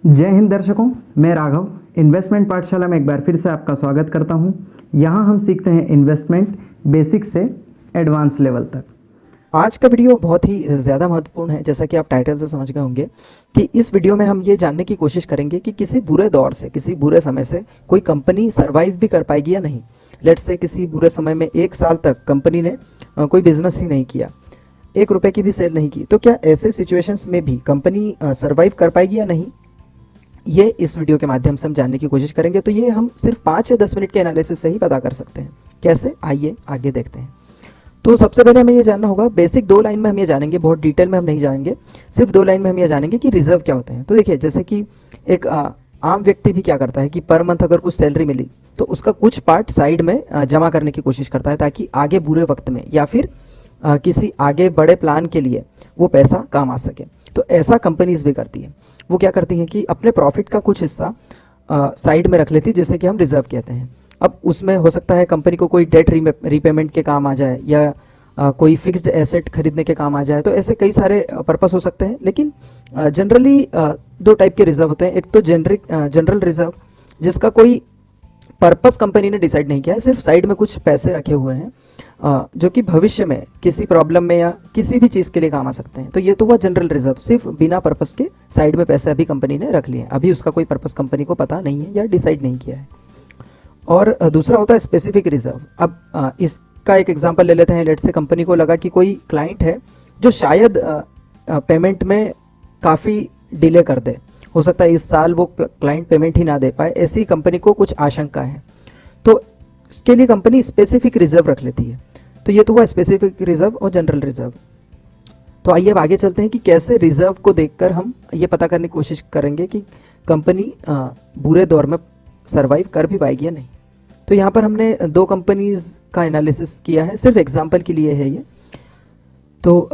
जय हिंद दर्शकों, मैं राघव इन्वेस्टमेंट पाठशाला में एक बार फिर से आपका स्वागत करता हूं। यहां हम सीखते हैं इन्वेस्टमेंट बेसिक से एडवांस लेवल तक। आज का वीडियो बहुत ही ज़्यादा महत्वपूर्ण है। जैसा कि आप टाइटल से समझ गए होंगे कि इस वीडियो में हम ये जानने की कोशिश करेंगे कि किसी बुरे दौर से, किसी बुरे समय से कोई कंपनी सर्वाइव भी कर पाएगी या नहीं। लेट्स से किसी बुरे समय में 1 साल तक कंपनी ने कोई बिजनेस ही नहीं किया, 1 रुपए की भी सेल नहीं की, तो क्या ऐसे सिचुएशंस में भी कंपनी सर्वाइव कर पाएगी या नहीं, ये इस वीडियो के माध्यम से हम जानने की कोशिश करेंगे। तो ये हम सिर्फ 5 या 10 मिनट के एनालिसिस से ही पता कर सकते हैं। कैसे, आइए आगे देखते हैं। तो सबसे पहले हमें ये जानना होगा, बेसिक 2 लाइन में हम ये जानेंगे, बहुत डिटेल में हम नहीं जानेंगे, सिर्फ 2 लाइन में हम ये जानेंगे कि रिजर्व क्या होते हैं। तो देखिए, जैसे कि एक आम व्यक्ति भी क्या करता है कि पर मंथ अगर कुछ सैलरी मिली तो उसका कुछ पार्ट साइड में जमा करने की कोशिश करता है, ताकि आगे बुरे वक्त में या फिर किसी आगे बड़े प्लान के लिए वो पैसा काम आ सके। तो ऐसा कंपनीज भी करती है। वो क्या करती हैं कि अपने प्रॉफिट का कुछ हिस्सा साइड में रख लेती है, जिसे कि हम रिजर्व कहते हैं। अब उसमें हो सकता है कंपनी को कोई डेट रीपेमेंट के काम आ जाए, या कोई फिक्स्ड एसेट खरीदने के काम आ जाए। तो ऐसे कई सारे पर्पस हो सकते हैं, लेकिन जनरली 2 टाइप के रिजर्व होते हैं। एक तो जनरल रिजर्व, जिसका कोई पर्पस कंपनी ने डिसाइड नहीं किया है, सिर्फ साइड में कुछ पैसे रखे हुए हैं जो कि भविष्य में किसी प्रॉब्लम में या किसी भी चीज़ के लिए काम आ सकते हैं। तो ये तो हुआ जनरल रिजर्व, सिर्फ बिना पर्पस के साइड में पैसे अभी कंपनी ने रख लिए हैं, अभी उसका कोई पर्पस कंपनी को पता नहीं है या डिसाइड नहीं किया है। और दूसरा होता है स्पेसिफिक रिजर्व। अब इसका एक एग्जांपल ले लेते हैं। लेट से कंपनी को लगा कि कोई क्लाइंट है जो शायद पेमेंट में काफ़ी डिले कर दे, हो सकता है इस साल वो क्लाइंट पेमेंट ही ना दे पाए, ऐसी कंपनी को कुछ आशंका है, तो इसके लिए कंपनी स्पेसिफिक रिजर्व रख लेती है। तो ये तो हुआ स्पेसिफिक रिजर्व और जनरल रिजर्व। तो आइए अब आगे चलते हैं कि कैसे रिजर्व को देखकर हम ये पता करने की कोशिश करेंगे कि कंपनी बुरे दौर में सर्वाइव कर भी पाएगी या नहीं। तो यहाँ पर हमने 2 कंपनीज का एनालिसिस किया है, सिर्फ एग्जांपल के लिए है ये। तो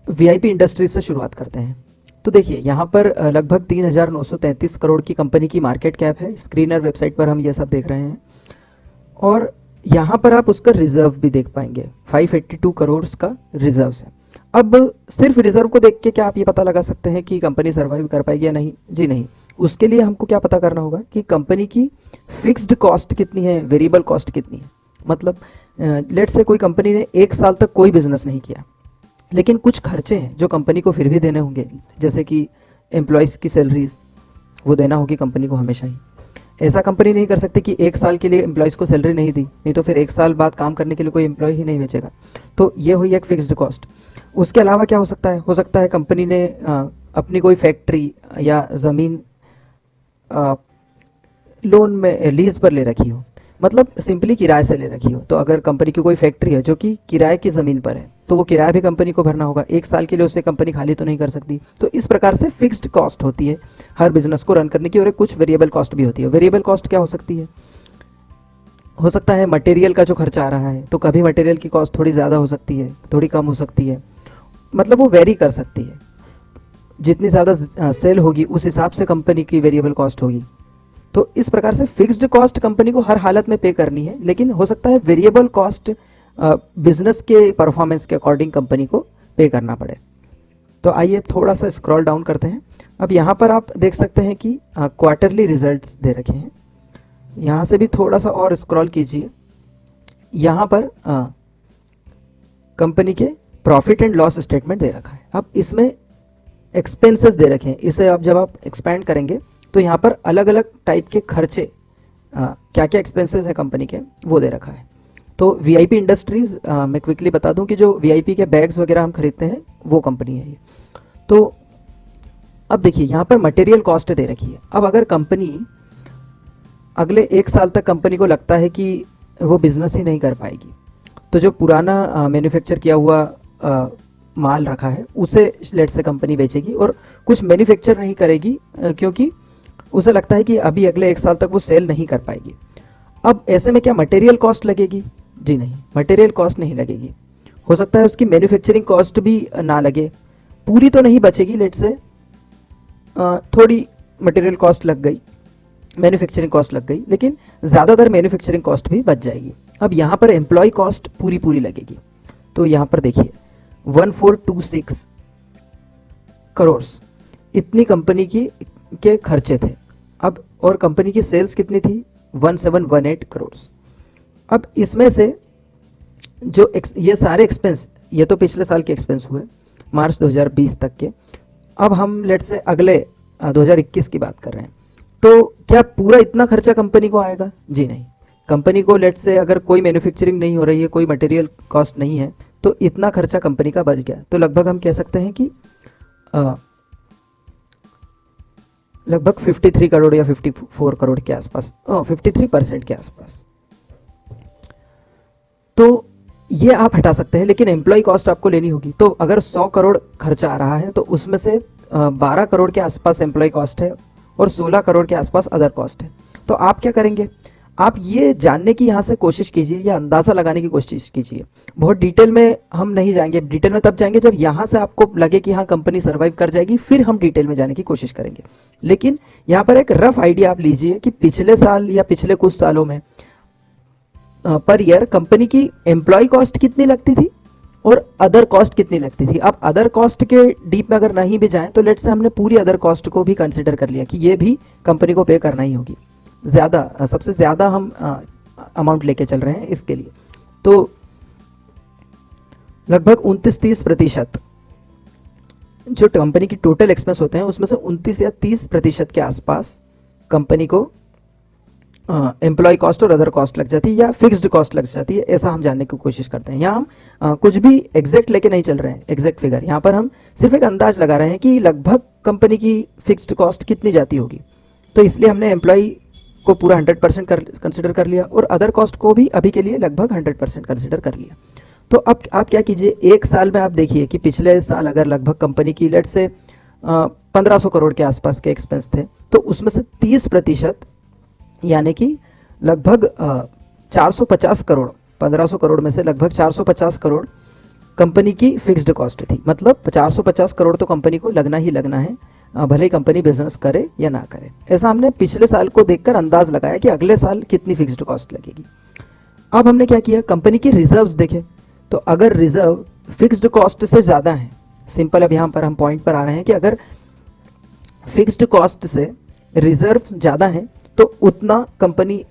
वीआईपी इंडस्ट्रीज से शुरुआत करते हैं। तो देखिए, यहाँ पर लगभग 3,933 करोड़ की कंपनी की मार्केट कैप है। स्क्रीनर वेबसाइट पर हम ये सब देख रहे हैं, और यहाँ पर आप उसका रिजर्व भी देख पाएंगे, 582 करोड़ का रिजर्व है। अब सिर्फ रिजर्व को देख के क्या आप ये पता लगा सकते हैं कि कंपनी सर्वाइव कर पाएगी या नहीं? जी नहीं। उसके लिए हमको क्या पता करना होगा कि कंपनी की फिक्स्ड कॉस्ट कितनी है, वेरिएबल कॉस्ट कितनी है। मतलब लेट्स से कोई कंपनी ने 1 साल तक कोई बिजनेस नहीं किया, लेकिन कुछ खर्चे हैं जो कंपनी को फिर भी देने होंगे, जैसे कि एम्प्लॉयज़ की सैलरीज, वो देना होगी कंपनी को हमेशा ही। ऐसा कंपनी नहीं कर सकती कि 1 साल के लिए एम्प्लॉयज़ को सैलरी नहीं दी, नहीं तो फिर 1 साल बाद काम करने के लिए कोई एम्प्लॉय ही नहीं बेचेगा। तो ये हुई एक फिक्स्ड कॉस्ट। उसके अलावा क्या हो सकता है? हो सकता है कंपनी ने अपनी कोई फैक्ट्री या ज़मीन लोन में लीज पर ले रखी हो, मतलब सिंपली किराए से ले रखी हो। तो अगर कंपनी की कोई फैक्ट्री है जो कि किराए की ज़मीन पर है, तो वो किराया भी कंपनी को भरना होगा। 1 साल के लिए उसे कंपनी खाली तो नहीं कर सकती। तो इस प्रकार से फिक्स्ड कॉस्ट होती है हर बिजनेस को रन करने की, और एक कुछ वेरिएबल कॉस्ट भी होती है। वेरिएबल कॉस्ट क्या हो सकती है? हो सकता है मटेरियल का जो खर्चा आ रहा है, तो कभी मटेरियल की कॉस्ट थोड़ी ज़्यादा हो सकती है, थोड़ी कम हो सकती है, मतलब वो वेरी कर सकती है। जितनी ज़्यादा सेल होगी उस हिसाब से कंपनी की वेरिएबल कॉस्ट होगी। तो इस प्रकार से फिक्स्ड कॉस्ट कंपनी को हर हालत में पे करनी है, लेकिन हो सकता है वेरिएबल कॉस्ट बिजनेस के परफॉर्मेंस के अकॉर्डिंग कंपनी को पे करना पड़े। तो आइए थोड़ा सा स्क्रॉल डाउन करते हैं। अब यहाँ पर आप देख सकते हैं कि क्वार्टरली रिजल्ट्स दे रखे हैं। यहाँ से भी थोड़ा सा और स्क्रॉल कीजिए। यहाँ पर कंपनी के प्रॉफिट एंड लॉस स्टेटमेंट दे रखा है। अब इसमें एक्सपेंसेस दे रखे हैं। इसे अब जब आप एक्सपैंड करेंगे तो यहाँ पर अलग अलग टाइप के खर्चे, क्या क्या एक्सपेंसेस है कंपनी के, वो दे रखा है। तो वीआईपी इंडस्ट्रीज, मैं क्विकली बता दूं कि जो वीआईपी के बैग्स वगैरह हम खरीदते हैं वो कंपनी है ये। तो अब देखिए, यहाँ पर मटेरियल कॉस्ट दे रखी है। अब अगर कंपनी अगले 1 साल तक कंपनी को लगता है कि वो बिजनेस ही नहीं कर पाएगी, तो जो पुराना मैन्युफैक्चर किया हुआ माल रखा है उसे लेट से कंपनी बेचेगी, और कुछ मैन्युफैक्चर नहीं करेगी क्योंकि उसे लगता है कि अभी अगले 1 साल तक वो सेल नहीं कर पाएगी। अब ऐसे में क्या मटेरियल कॉस्ट लगेगी? जी नहीं, मटेरियल कॉस्ट नहीं लगेगी। हो सकता है उसकी मैन्युफैक्चरिंग कॉस्ट भी ना लगे, पूरी तो नहीं बचेगी, लेट से थोड़ी मटेरियल कॉस्ट लग गई, मैन्युफैक्चरिंग कॉस्ट लग गई, लेकिन ज़्यादातर मैन्युफैक्चरिंग कॉस्ट भी बच जाएगी। अब यहाँ पर एम्प्लॉय कॉस्ट पूरी लगेगी। तो यहाँ पर देखिए 1426 करोड़ इतनी कंपनी की के खर्चे थे। अब और कंपनी की सेल्स कितनी थी? 1718 करोड़। अब इसमें से जो ये सारे एक्सपेंस, ये तो पिछले साल के एक्सपेंस हुए मार्च 2020 तक के। अब हम लेट से अगले 2021 की बात कर रहे हैं, तो क्या पूरा इतना खर्चा कंपनी को आएगा? जी नहीं। कंपनी को लेट से अगर कोई मैन्युफैक्चरिंग नहीं हो रही है, कोई मटेरियल कॉस्ट नहीं है, तो इतना खर्चा कंपनी का बच गया। तो लगभग हम कह सकते हैं कि लगभग 53 करोड़ या 54 करोड़ के आसपास, 53% के आसपास। तो ये आप हटा सकते हैं, लेकिन एम्प्लॉय कॉस्ट आपको लेनी होगी। तो अगर 100 करोड़ खर्चा आ रहा है तो उसमें से 12 करोड़ के आसपास एम्प्लॉय कॉस्ट है और 16 करोड़ के आसपास अदर कॉस्ट है। तो आप क्या करेंगे? आप ये जानने की यहाँ से कोशिश कीजिए या अंदाज़ा लगाने की कोशिश कीजिए। बहुत डिटेल में हम नहीं जाएंगे, डिटेल में तब जाएंगे जब यहाँ से आपको लगे कि हाँ कंपनी सर्वाइव कर जाएगी, फिर हम डिटेल में जाने की कोशिश करेंगे। लेकिन यहाँ पर एक रफ आइडिया आप लीजिए कि पिछले साल या पिछले कुछ सालों में पर ईयर कंपनी की एम्प्लॉय कॉस्ट कितनी लगती थी और अदर कॉस्ट कितनी लगती थी। अब अदर कॉस्ट के डीप में अगर नहीं भी जाएं तो लेट से हमने पूरी अदर कॉस्ट को भी कंसिडर कर लिया कि ये भी कंपनी को पे करना ही होगी। सबसे ज़्यादा हम अमाउंट लेके चल रहे हैं इसके लिए। तो लगभग 29-30% जो कंपनी की टोटल एक्सपेंस होते हैं उसमें से 29 या 30% के आसपास कंपनी को एम्प्लॉय कॉस्ट और अदर कॉस्ट लग जाती है या फिक्स्ड कॉस्ट लग जाती है। ऐसा हम जानने की कोशिश करते हैं। यहाँ हम कुछ भी एग्जैक्ट लेके नहीं चल रहे हैं, एग्जैक्ट फिगर। यहाँ पर हम सिर्फ एक अंदाज लगा रहे हैं कि लगभग कंपनी की फिक्स्ड कॉस्ट कितनी जाती होगी। तो इसलिए हमने एम्प्लॉय को पूरा 100% कंसिडर कर लिया और अदर कॉस्ट को भी अभी के लिए लगभग 100% कंसिडर कर लिया। तो अब आप क्या कीजिए, एक साल में आप देखिए कि पिछले साल अगर लगभग कंपनी की लेट से 1500 करोड़ के आसपास के एक्सपेंस थे, तो उसमें से 30% यानी कि लगभग 450 करोड़, 1500 करोड़ में से लगभग 450 करोड़ कंपनी की फिक्स्ड कॉस्ट थी। मतलब 450 करोड़ तो कंपनी को लगना ही लगना है, भले ही कंपनी बिजनेस करे या ना करे। ऐसा हमने पिछले साल को देखकर अंदाज लगाया कि अगले साल कितनी फिक्स्ड कॉस्ट लगेगी। अब हमने क्या किया, कंपनी की रिजर्व्स देखे। तो अगर रिजर्व फिक्स्ड कॉस्ट से ज़्यादा है, सिंपल, अब यहाँ पर हम पॉइंट पर आ रहे हैं कि अगर फिक्स्ड कॉस्ट से रिजर्व ज़्यादा है तो उतना कंपनी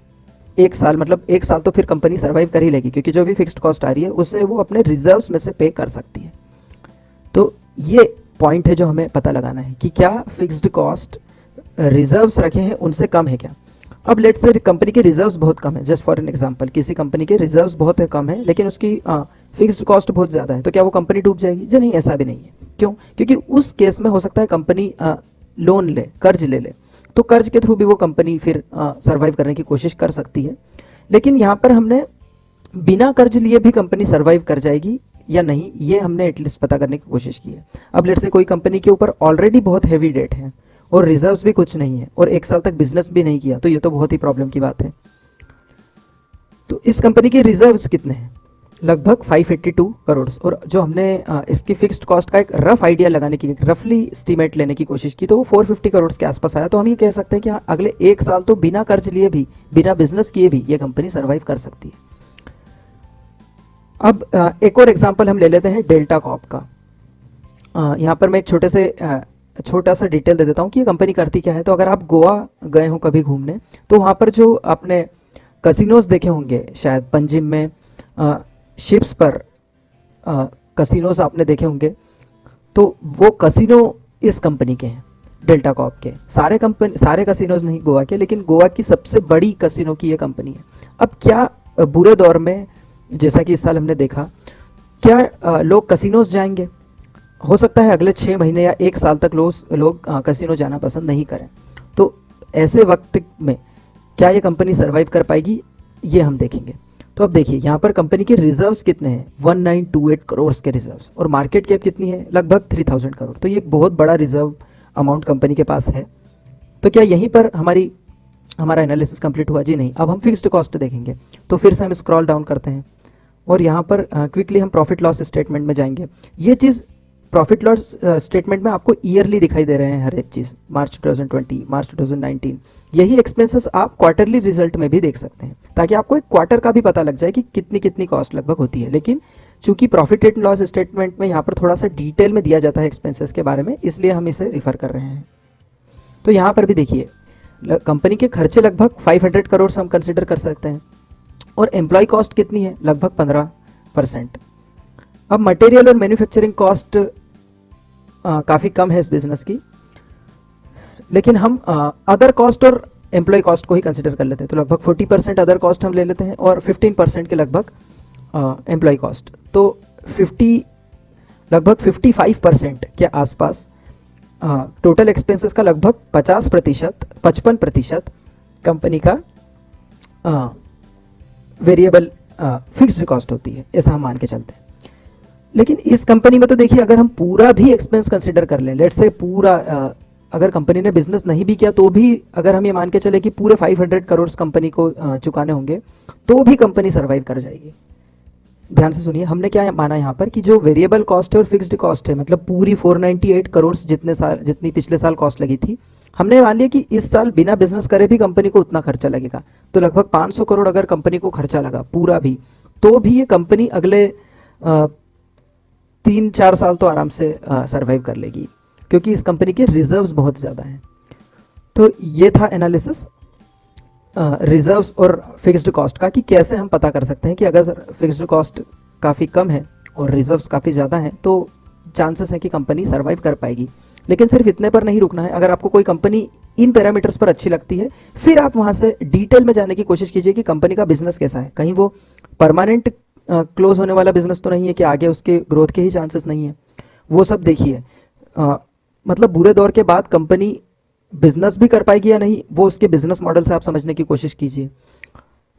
एक साल, मतलब एक साल तो फिर कंपनी सर्वाइव कर ही लेगी, क्योंकि जो भी फिक्स्ड कॉस्ट आ रही है उससे वो अपने रिजर्व्स में से पे कर सकती है। तो ये पॉइंट है जो हमें पता लगाना है कि क्या फिक्स्ड कॉस्ट रिजर्व्स रखे हैं उनसे कम है क्या। अब लेट्स से कंपनी के रिजर्व्स बहुत कम है, जस्ट फॉर एन एग्जांपल, किसी कंपनी के रिजर्व्स बहुत कम है लेकिन उसकी फिक्स्ड कॉस्ट बहुत ज़्यादा है, तो क्या वो कंपनी डूब जाएगी? जी नहीं, ऐसा भी नहीं है। क्यों? क्योंकि उस केस में हो सकता है कंपनी लोन ले, कर्ज ले ले, तो कर्ज के थ्रू भी वो कंपनी फिर सर्वाइव करने की कोशिश कर सकती है। लेकिन यहाँ पर हमने बिना कर्ज लिए भी कंपनी सर्वाइव कर जाएगी या नहीं, ये हमने एटलीस्ट पता करने की कोशिश की है। अब लेट से कोई कंपनी के ऊपर ऑलरेडी बहुत हैवी डेट है और रिजर्व्स भी कुछ नहीं है और एक साल तक बिजनेस भी नहीं किया, तो ये तो बहुत ही प्रॉब्लम की बात है। तो इस कंपनी के रिजर्व्स कितने हैं? लगभग 582 करोड़। और जो हमने इसकी फिक्स्ड कॉस्ट का एक रफ आइडिया लगाने की, रफली एस्टीमेट लेने की कोशिश की, तो वो 450 करोड़ के आसपास आया। तो हम ये कह सकते हैं कि अगले एक साल तो बिना कर्ज लिए भी, बिना बिजनेस किए भी ये कंपनी सर्वाइव कर सकती है। अब एक और एग्जांपल हम ले लेते हैं डेल्टा कॉर्प का। यहाँ पर मैं एक छोटा सा डिटेल दे देता हूँ कि ये कंपनी करती क्या है। तो अगर आप गोवा गए हो कभी घूमने, तो वहाँ पर जो आपने कसिनोज देखे होंगे, शायद पंजिम में शिप्स पर कसिनोज आपने देखे होंगे, तो वो कसिनो इस कंपनी के हैं, डेल्टा कॉर्प के। सारे कसिनोज नहीं गोवा के, लेकिन गोवा की सबसे बड़ी कसिनो की ये कंपनी है। अब क्या बुरे दौर में, जैसा कि इस साल हमने देखा, क्या लोग कसिनोज जाएंगे? हो सकता है अगले 6 महीने या 1 साल तक लोग कसिनो जाना पसंद नहीं करें। तो ऐसे वक्त में क्या ये कंपनी सर्वाइव कर पाएगी, ये हम देखेंगे। तो अब देखिए यहाँ पर कंपनी के रिजर्व्स कितने हैं? 1928 करोड़ के रिजर्व्स, और मार्केट कैप कितनी है? लगभग 3000 करोड़। तो ये बहुत बड़ा रिजर्व अमाउंट कंपनी के पास है। तो क्या यहीं पर हमारा एनालिसिस कंप्लीट हुआ? जी नहीं। अब हम फिक्स्ड कॉस्ट देखेंगे। तो फिर से हम स्क्रॉल डाउन करते हैं और यहाँ पर क्विकली हम प्रॉफिट लॉस स्टेटमेंट में जाएंगे। ये चीज़ प्रॉफिट लॉस स्टेटमेंट में आपको ईयरली दिखाई दे रहे हैं हर एक चीज़, मार्च 2020, मार्च 2019। यही एक्सपेंसेस आप क्वार्टरली रिजल्ट में भी देख सकते हैं, ताकि आपको एक क्वार्टर का भी पता लग जाए कि कितनी कॉस्ट लगभग होती है। लेकिन चूंकि प्रॉफिट एंड लॉस स्टेटमेंट में यहाँ पर थोड़ा सा डिटेल में दिया जाता है एक्सपेंसेस के बारे में, इसलिए हम इसे रिफर कर रहे हैं। तो यहाँ पर भी देखिए कंपनी के खर्चे लगभग 500 करोड़ हम कंसिडर कर सकते हैं और एम्प्लॉय कॉस्ट कितनी है, लगभग 15%। अब मटेरियल और मैन्युफैक्चरिंग कॉस्ट काफ़ी कम है इस बिजनेस की, लेकिन हम अदर कॉस्ट और एम्प्लॉय कॉस्ट को ही कंसिडर कर लेते हैं। तो लगभग 40% अदर कॉस्ट हम ले लेते हैं और 15% के लगभग एम्प्लॉय कॉस्ट। तो लगभग 55% के आसपास टोटल एक्सपेंसेस का लगभग 55% कंपनी का वेरिएबल फिक्स्ड कॉस्ट होती है, ऐसा हम मान के चलते हैं। लेकिन इस कंपनी में तो देखिए अगर हम पूरा भी एक्सपेंस कंसिडर कर लें, लेट्स से पूरा अगर कंपनी ने बिजनेस नहीं भी किया तो भी अगर हम ये मान के चले कि पूरे 500 करोड़ कंपनी को चुकाने होंगे तो भी कंपनी सर्वाइव कर जाएगी। ध्यान से सुनिए, हमने क्या माना यहाँ पर कि जो वेरिएबल कॉस्ट है और फिक्स्ड कॉस्ट है, मतलब पूरी 498 करोड़ जितनी पिछले साल कॉस्ट लगी थी, हमने मान लिया कि इस साल बिना बिजनेस करे भी कंपनी को उतना खर्चा लगेगा। तो लगभग 500 करोड़ अगर कंपनी को खर्चा लगा पूरा भी, तो भी ये कंपनी अगले 3-4 साल तो आराम से सर्वाइव कर लेगी, क्योंकि इस कंपनी के रिजर्व्स बहुत ज़्यादा हैं। तो ये था एनालिसिस रिजर्व्स और फिक्स्ड कॉस्ट का, कि कैसे हम पता कर सकते हैं कि अगर फिक्स्ड कॉस्ट काफ़ी कम है और रिजर्व्स काफ़ी ज़्यादा हैं तो चांसेस हैं कि कंपनी सर्वाइव कर पाएगी। लेकिन सिर्फ इतने पर नहीं रुकना है। अगर आपको कोई कंपनी इन पैरामीटर्स पर अच्छी लगती है, फिर आप वहाँ से डिटेल में जाने की कोशिश कीजिए कि कंपनी का बिजनेस कैसा है। कहीं वो परमानेंट क्लोज होने वाला बिजनेस तो नहीं है कि आगे उसके ग्रोथ के ही चांसेस नहीं है, वो सब देखिए। मतलब बुरे दौर के बाद कंपनी बिजनेस भी कर पाएगी या नहीं, वो उसके बिजनेस मॉडल से आप समझने की कोशिश कीजिए।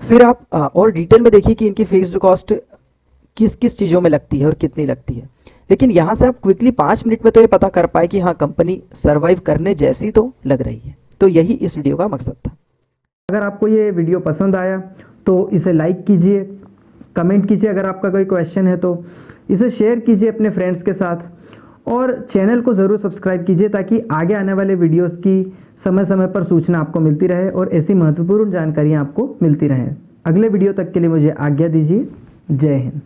फिर आप और डिटेल में देखिए कि इनकी फिक्स्ड कॉस्ट किस किस चीज़ों में लगती है और कितनी लगती है। लेकिन यहाँ से आप क्विकली 5 मिनट में तो ये पता कर पाए कि हाँ कंपनी सर्वाइव करने जैसी तो लग रही है। तो यही इस वीडियो का मकसद था। अगर आपको ये वीडियो पसंद आया तो इसे लाइक कीजिए, कमेंट कीजिए, अगर आपका कोई क्वेश्चन है तो इसे शेयर कीजिए अपने फ्रेंड्स के साथ, और चैनल को ज़रूर सब्सक्राइब कीजिए ताकि आगे आने वाले वीडियोस की समय समय पर सूचना आपको मिलती रहे और ऐसी महत्वपूर्ण जानकारियाँ आपको मिलती रहें। अगले वीडियो तक के लिए मुझे आज्ञा दीजिए। जय हिंद।